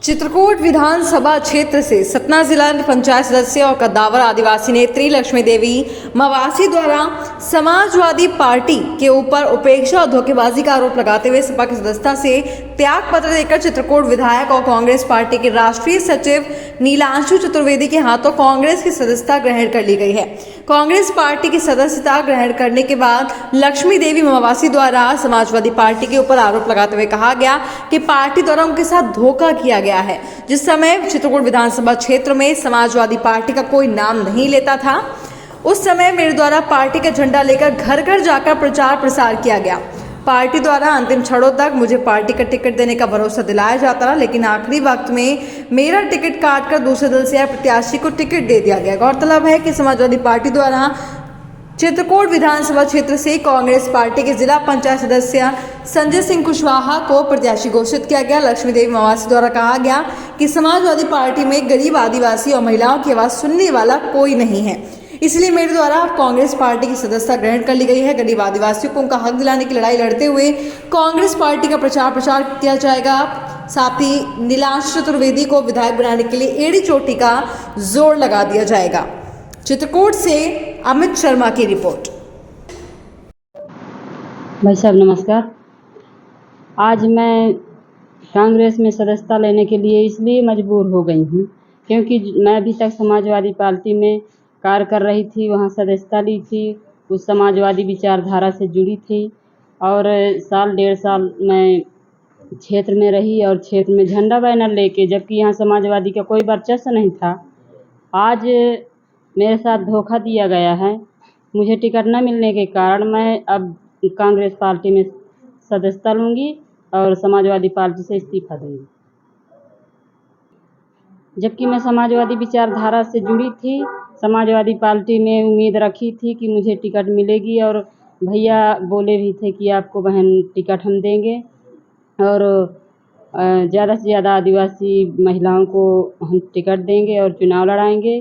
चित्रकूट विधानसभा क्षेत्र से सतना जिला पंचायत सदस्य और कद्दावर आदिवासी नेत्री लक्ष्मी देवी मवासी द्वारा समाजवादी पार्टी के ऊपर उपेक्षा और धोखेबाजी का आरोप लगाते हुए सपा की सदस्यता से त्याग पत्र देकर चित्रकूट विधायक और कांग्रेस पार्टी के राष्ट्रीय सचिव नीलांशु चतुर्वेदी के हाथों कांग्रेस की सदस्यता ग्रहण कर ली गई है। कांग्रेस पार्टी की सदस्यता ग्रहण करने के बाद लक्ष्मी देवी मवासी द्वारा समाजवादी पार्टी के ऊपर आरोप लगाते हुए कहा गया कि पार्टी द्वारा उनके साथ धोखा किया गया है। जिस समय चित्रकूट विधानसभा क्षेत्र में समाजवादी पार्टी का कोई नाम नहीं लेता था, उस समय मेरे द्वारा पार्टी का झंडा लेकर घर घर जाकर प्रचार प्रसार किया गया। पार्टी द्वारा अंतिम क्षणों तक मुझे पार्टी का टिकट देने का भरोसा दिलाया जाता रहा, लेकिन आखिरी वक्त में मेरा टिकट काटकर दूसरे दल से आए प्रत्याशी को टिकट दे दिया गया। गौरतलब है कि समाजवादी पार्टी द्वारा चित्रकूट विधानसभा क्षेत्र से कांग्रेस पार्टी के जिला पंचायत सदस्य संजय सिंह कुशवाहा को प्रत्याशी घोषित किया गया। लक्ष्मी देवी मवासी द्वारा कहा गया कि समाजवादी पार्टी में गरीब, आदिवासी और महिलाओं की आवाज़ सुनने वाला कोई नहीं है, इसलिए मेरे द्वारा कांग्रेस पार्टी की सदस्यता ग्रहण कर ली गई है। गरीब आदिवासियों को उनका हक दिलाने की लड़ाई लड़ते हुए कांग्रेस पार्टी का प्रचार प्रसार किया जाएगा। साथ ही नीलांशु चतुर्वेदी को विधायक बनाने के लिए एड़ी चोटी का जोर लगा दिया जाएगा। चित्रकूट से अमित शर्मा की रिपोर्ट। भाई साहब नमस्कार। आज मैं कांग्रेस में सदस्यता लेने के लिए इसलिए मजबूर हो गई हूँ क्योंकि मैं अभी तक समाजवादी पार्टी में कार्य कर रही थी, वहाँ सदस्यता ली थी, उस समाजवादी विचारधारा से जुड़ी थी और साल डेढ़ साल मैं क्षेत्र में रही और क्षेत्र में झंडा बैनर लेके, जबकि यहाँ समाजवादी का कोई वर्चस्व नहीं था। आज मेरे साथ धोखा दिया गया है। मुझे टिकट न मिलने के कारण मैं अब कांग्रेस पार्टी में सदस्यता लूँगी और समाजवादी पार्टी से इस्तीफा दूँगी। जबकि मैं समाजवादी विचारधारा से जुड़ी थी, समाजवादी पार्टी में उम्मीद रखी थी कि मुझे टिकट मिलेगी और भैया बोले भी थे कि आपको बहन टिकट हम देंगे और ज़्यादा से ज़्यादा आदिवासी महिलाओं को हम टिकट देंगे और चुनाव लड़ाएंगे।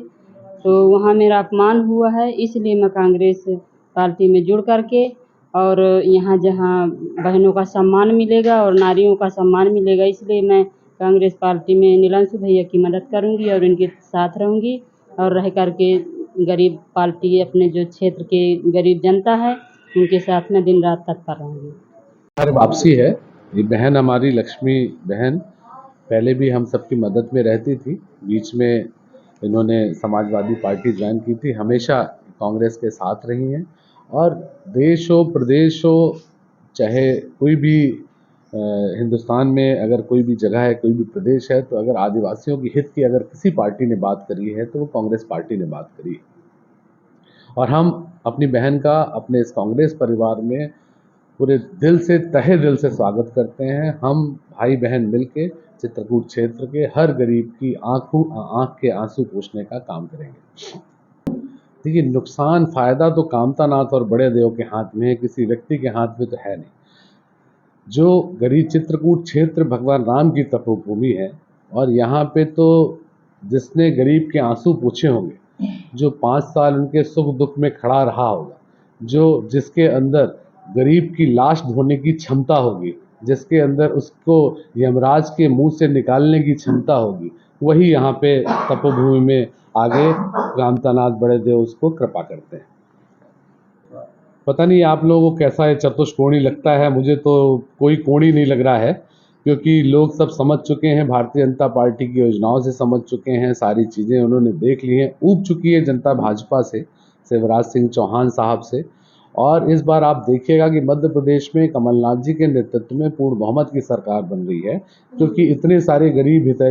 तो वहाँ मेरा अपमान हुआ है, इसलिए मैं कांग्रेस पार्टी में जुड़ करके और यहाँ जहाँ बहनों का सम्मान मिलेगा और नारियों का सम्मान मिलेगा, इसलिए मैं कांग्रेस पार्टी में नीलांशु भैया की मदद करूँगी और इनके साथ रहूँगी और रह करके गरीब पार्टी, अपने जो क्षेत्र के गरीब जनता है उनके साथ में दिन रात तत्पर रहूँगी। हमारी वापसी है। ये बहन हमारी लक्ष्मी बहन पहले भी हम सबकी मदद में रहती थी, बीच में इन्होंने समाजवादी पार्टी ज्वाइन की थी, हमेशा कांग्रेस के साथ रही हैं और देश हो प्रदेश हो चाहे कोई भी हिंदुस्तान में अगर कोई भी जगह है, कोई भी प्रदेश है, तो अगर आदिवासियों की हित की अगर किसी पार्टी ने बात करी है तो वो कांग्रेस पार्टी ने बात करी है। और हम अपनी बहन का अपने इस कांग्रेस परिवार में पूरे दिल से, तहे दिल से स्वागत करते हैं। हम भाई बहन मिलके चित्रकूट क्षेत्र के हर गरीब की आंख के आंसू पोंछने का काम करेंगे। देखिए, नुकसान फायदा तो कामतानाथ और बड़े देव के हाथ में है, किसी व्यक्ति के हाथ में तो है नहीं। जो गरीब चित्रकूट क्षेत्र भगवान राम की तपोभूमि है और यहाँ पे तो जिसने गरीब के आंसू पूछे होंगे, जो 5 साल उनके सुख दुख में खड़ा रहा होगा, जिसके अंदर गरीब की लाश धोने की क्षमता होगी, जिसके अंदर उसको यमराज के मुंह से निकालने की क्षमता होगी, वही यहाँ पे तपोभूमि में आगे कामतानाथ बड़े देव उसको कृपा करते हैं। पता नहीं आप लोगों को कैसा है, चतुष्कोणी लगता है, मुझे तो कोई कोणी नहीं लग रहा है क्योंकि लोग सब समझ चुके हैं, भारतीय जनता पार्टी की योजनाओं से समझ चुके हैं, सारी चीज़ें उन्होंने देख ली हैं, ऊब चुकी है जनता भाजपा से, शिवराज सिंह चौहान साहब से। और इस बार आप देखिएगा कि मध्य प्रदेश में कमलनाथ जी के नेतृत्व में पूर्ण बहुमत की सरकार बन रही है, क्योंकि इतने सारे गरीब हितैषी